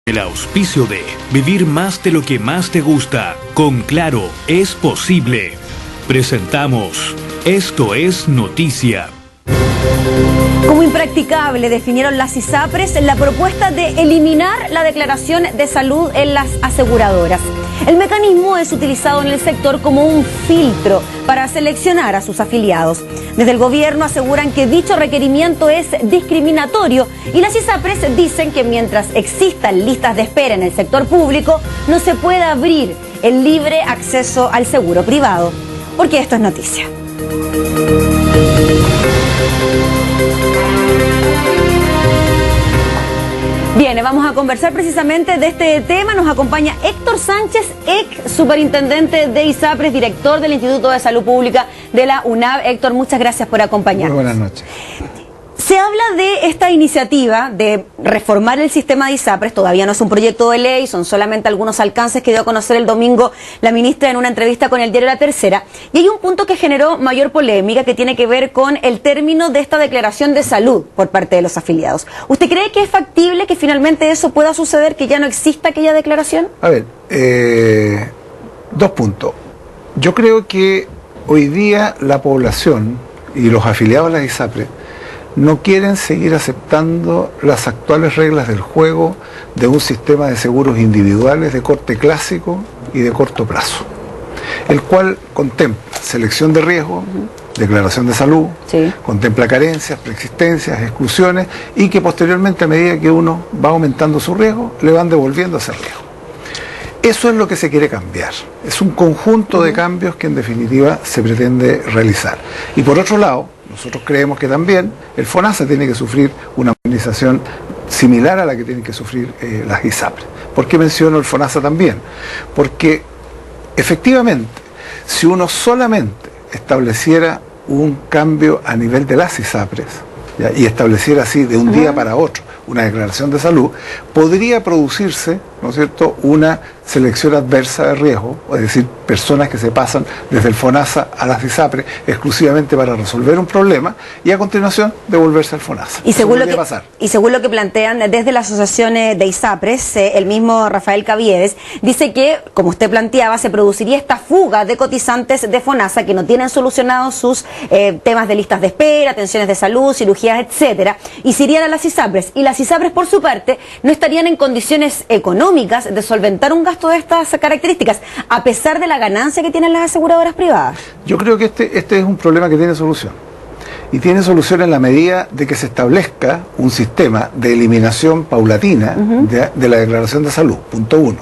El auspicio de vivir más de lo que más te gusta. Con Claro es posible. Presentamos Esto es Noticia. Como impracticable definieron las ISAPRES la propuesta de eliminar la declaración de salud en las aseguradoras. El mecanismo es utilizado en el sector como un filtro para seleccionar a sus afiliados. Desde el gobierno aseguran que dicho requerimiento es discriminatorio y las ISAPRES dicen que mientras existan listas de espera en el sector público no se puede abrir el libre acceso al seguro privado. Porque esto es noticia. Bien, vamos a conversar precisamente de este tema. Nos acompaña Héctor Sánchez, ex superintendente de ISAPRES, director del Instituto de Salud Pública de la UNAV. Héctor, muchas gracias por acompañarnos. Muy buenas noches. Se habla de esta iniciativa de reformar el sistema de ISAPRES, todavía no es un proyecto de ley, son solamente algunos alcances que dio a conocer el domingo la ministra en una entrevista con el diario La Tercera. Y hay un punto que generó mayor polémica que tiene que ver con el término de esta declaración de salud por parte de los afiliados. ¿Usted cree que es factible que finalmente eso pueda suceder, que ya no exista aquella declaración? A ver, dos puntos. Yo creo que hoy día la población y los afiliados a las ISAPRES no quieren seguir aceptando las actuales reglas del juego de un sistema de seguros individuales de corte clásico y de corto plazo, el cual contempla selección de riesgo, declaración de salud, sí, contempla carencias, preexistencias, exclusiones, y que posteriormente, a medida que uno va aumentando su riesgo, le van devolviendo ese riesgo. Eso es lo que se quiere cambiar. Es un conjunto de cambios que en definitiva se pretende realizar. Y por otro lado, nosotros creemos que también el FONASA tiene que sufrir una modernización similar a la que tienen que sufrir las ISAPRES. ¿Por qué menciono el FONASA también? Porque efectivamente, si uno solamente estableciera un cambio a nivel de las ISAPRES, ¿ya?, y estableciera así de un día para otro una declaración de salud, podría producirse, ¿no es cierto?, una selección adversa de riesgo, es decir, personas que se pasan desde el FONASA a las ISAPRES exclusivamente para resolver un problema y a continuación devolverse al FONASA. Y según lo que plantean desde la asociación de ISAPRES, el mismo Rafael Caviedes dice que, como usted planteaba, se produciría esta fuga de cotizantes de FONASA que no tienen solucionados sus temas de listas de espera, atenciones de salud, cirugías, etcétera, y se irían a las ISAPRES. Y las ISAPRES, por su parte, no estarían en condiciones económicas de solventar un gasto de estas características, a pesar de la ganancia que tienen las aseguradoras privadas. Yo creo que este es un problema que tiene solución. Y tiene solución en la medida de que se establezca un sistema de eliminación paulatina de la declaración de salud, punto uno.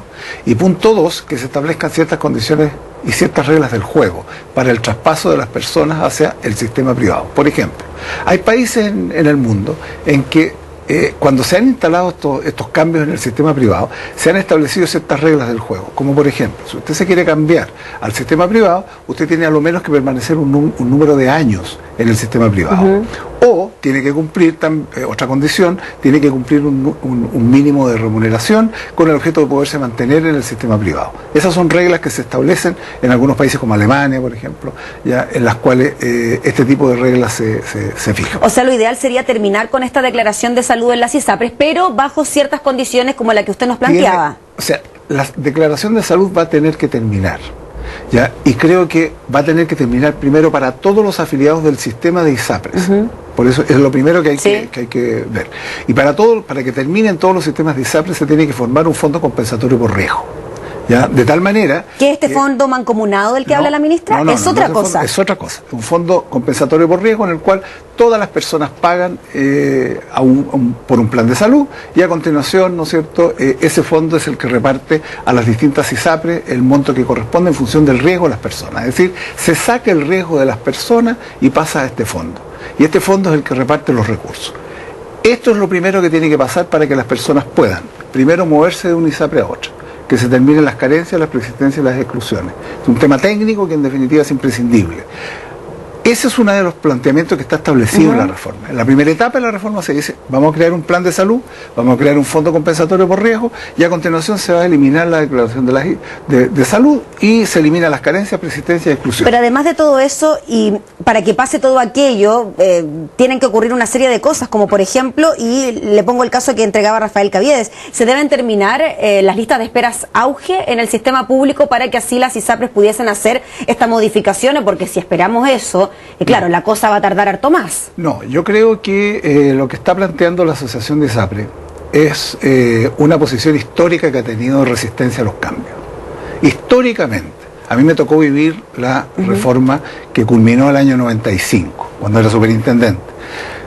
Y punto dos, que se establezcan ciertas condiciones y ciertas reglas del juego para el traspaso de las personas hacia el sistema privado. Por ejemplo, hay países en el mundo en que cuando se han instalado estos cambios en el sistema privado, se han establecido ciertas reglas del juego, como por ejemplo, si usted se quiere cambiar al sistema privado, usted tiene a lo menos que permanecer un número de años en el sistema privado. O tiene que cumplir, otra condición, tiene que cumplir un mínimo de remuneración con el objeto de poderse mantener en el sistema privado. Esas son reglas que se establecen en algunos países como Alemania, por ejemplo, ya en las cuales este tipo de reglas se fijan. O sea, lo ideal sería terminar con esta declaración de salud en las ISAPRES, pero bajo ciertas condiciones como la que usted nos planteaba. O sea, la declaración de salud va a tener que terminar. ¿Ya? Y creo que va a tener que terminar primero para todos los afiliados del sistema de ISAPRES. Por eso es lo primero que hay que ver. Y para que terminen todos los sistemas de ISAPRES se tiene que formar un fondo compensatorio por riesgo. ¿Ya? De tal manera... ¿Que este fondo mancomunado del que habla la ministra? Es otra cosa. Es otra cosa. Un fondo compensatorio por riesgo en el cual todas las personas pagan por un plan de salud y a continuación, ¿no es cierto?, ese fondo es el que reparte a las distintas ISAPRES el monto que corresponde en función del riesgo de las personas. Es decir, se saca el riesgo de las personas y pasa a este fondo. Y este fondo es el que reparte los recursos. Esto es lo primero que tiene que pasar para que las personas puedan, primero, moverse de una ISAPRE a otra, que se terminen las carencias, las preexistencias y las exclusiones. Es un tema técnico que en definitiva es imprescindible. Ese es uno de los planteamientos que está establecido en la reforma. En la primera etapa de la reforma se dice, vamos a crear un plan de salud, vamos a crear un fondo compensatorio por riesgo, y a continuación se va a eliminar la declaración de salud y se eliminan las carencias, persistencia y exclusión. Pero además de todo eso, y para que pase todo aquello, tienen que ocurrir una serie de cosas, como por ejemplo, y le pongo el caso que entregaba Rafael Caviedes, se deben terminar las listas de esperas auge en el sistema público para que así las ISAPRES pudiesen hacer estas modificaciones, porque si esperamos eso, claro, la cosa va a tardar harto más. No, yo creo que lo que está planteando la Asociación de ISAPRE es una posición histórica que ha tenido resistencia a los cambios. Históricamente, a mí me tocó vivir la reforma que culminó el año 95, cuando era superintendente.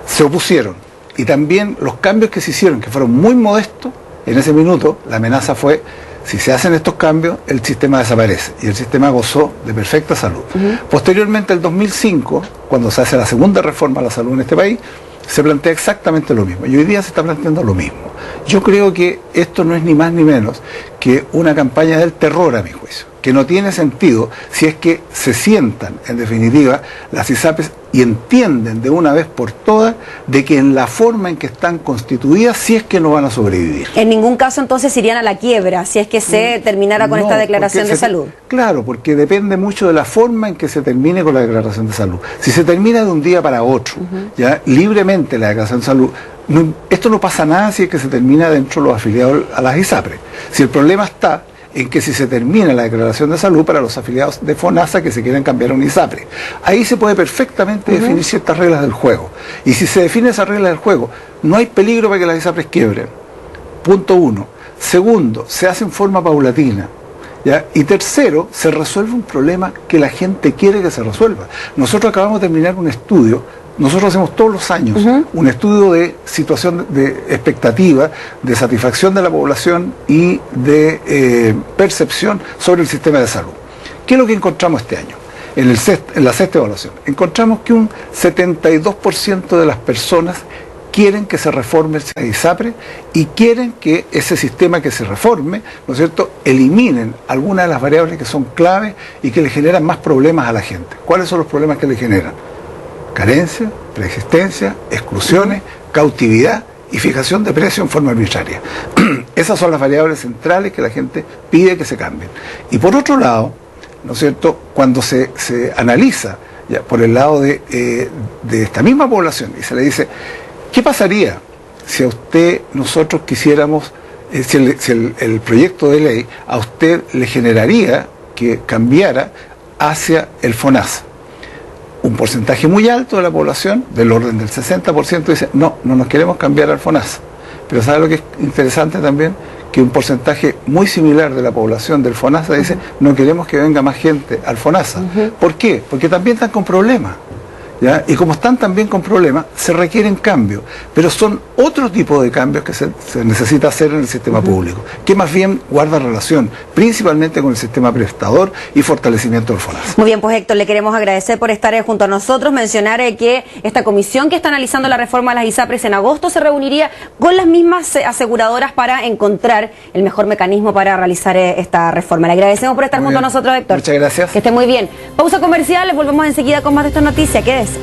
Se opusieron, y también los cambios que se hicieron, que fueron muy modestos, en ese minuto la amenaza fue: si se hacen estos cambios, el sistema desaparece. Y el sistema gozó de perfecta salud. Posteriormente, el 2005, cuando se hace la segunda reforma a la salud en este país, se plantea exactamente lo mismo. Y hoy día se está planteando lo mismo. Yo creo que esto no es ni más ni menos que una campaña del terror, a mi juicio, que no tiene sentido si es que se sientan, en definitiva, las ISAPRES y entienden de una vez por todas de que en la forma en que están constituidas, si es que no van a sobrevivir. En ningún caso entonces irían a la quiebra, si es que se terminara con esta declaración de salud. Claro, porque depende mucho de la forma en que se termine con la declaración de salud. Si se termina de un día para otro, ya libremente la declaración de salud, esto no pasa nada si es que se termina dentro de los afiliados a las ISAPRES. Si el problema está en que si se termina la declaración de salud para los afiliados de FONASA que se quieran cambiar a un ISAPRE, ahí se puede perfectamente definir ciertas reglas del juego. Y si se define esas reglas del juego, no hay peligro para que las ISAPRES quiebren. Punto uno. Segundo, se hace en forma paulatina. ¿Ya? Y tercero, se resuelve un problema que la gente quiere que se resuelva. Nosotros acabamos de terminar un estudio. Nosotros hacemos todos los años un estudio de situación de expectativa, de satisfacción de la población y de percepción sobre el sistema de salud. ¿Qué es lo que encontramos este año? En la sexta evaluación. Encontramos que un 72% de las personas quieren que se reforme el ISAPRE y quieren que ese sistema que se reforme, ¿no es cierto?, eliminen algunas de las variables que son claves y que le generan más problemas a la gente. ¿Cuáles son los problemas que le generan? Carencia, preexistencia, exclusiones, cautividad y fijación de precio en forma arbitraria. Esas son las variables centrales que la gente pide que se cambien. Y por otro lado, ¿no es cierto?, cuando se analiza ya, por el lado de esta misma población y se le dice, ¿qué pasaría si a usted nosotros quisiéramos, si el proyecto de ley a usted le generaría que cambiara hacia el FONASA? Un porcentaje muy alto de la población, del orden del 60%, dice, no nos queremos cambiar al FONASA. Pero ¿sabe lo que es interesante también? Que un porcentaje muy similar de la población del FONASA dice, no queremos que venga más gente al FONASA. ¿Por qué? Porque también están con problemas. ¿Ya? Y como están también con problemas, se requieren cambios, pero son otro tipo de cambios que se necesita hacer en el sistema público, que más bien guarda relación, principalmente con el sistema prestador y fortalecimiento del FONASA. Muy bien, pues Héctor, le queremos agradecer por estar junto a nosotros, mencionar que esta comisión que está analizando la reforma de las ISAPRES en agosto se reuniría con las mismas aseguradoras para encontrar el mejor mecanismo para realizar esta reforma. Le agradecemos por estar junto a nosotros, Héctor. Muchas gracias. Que esté muy bien. Pausa comercial, volvemos enseguida con más de esta noticia. Quédese.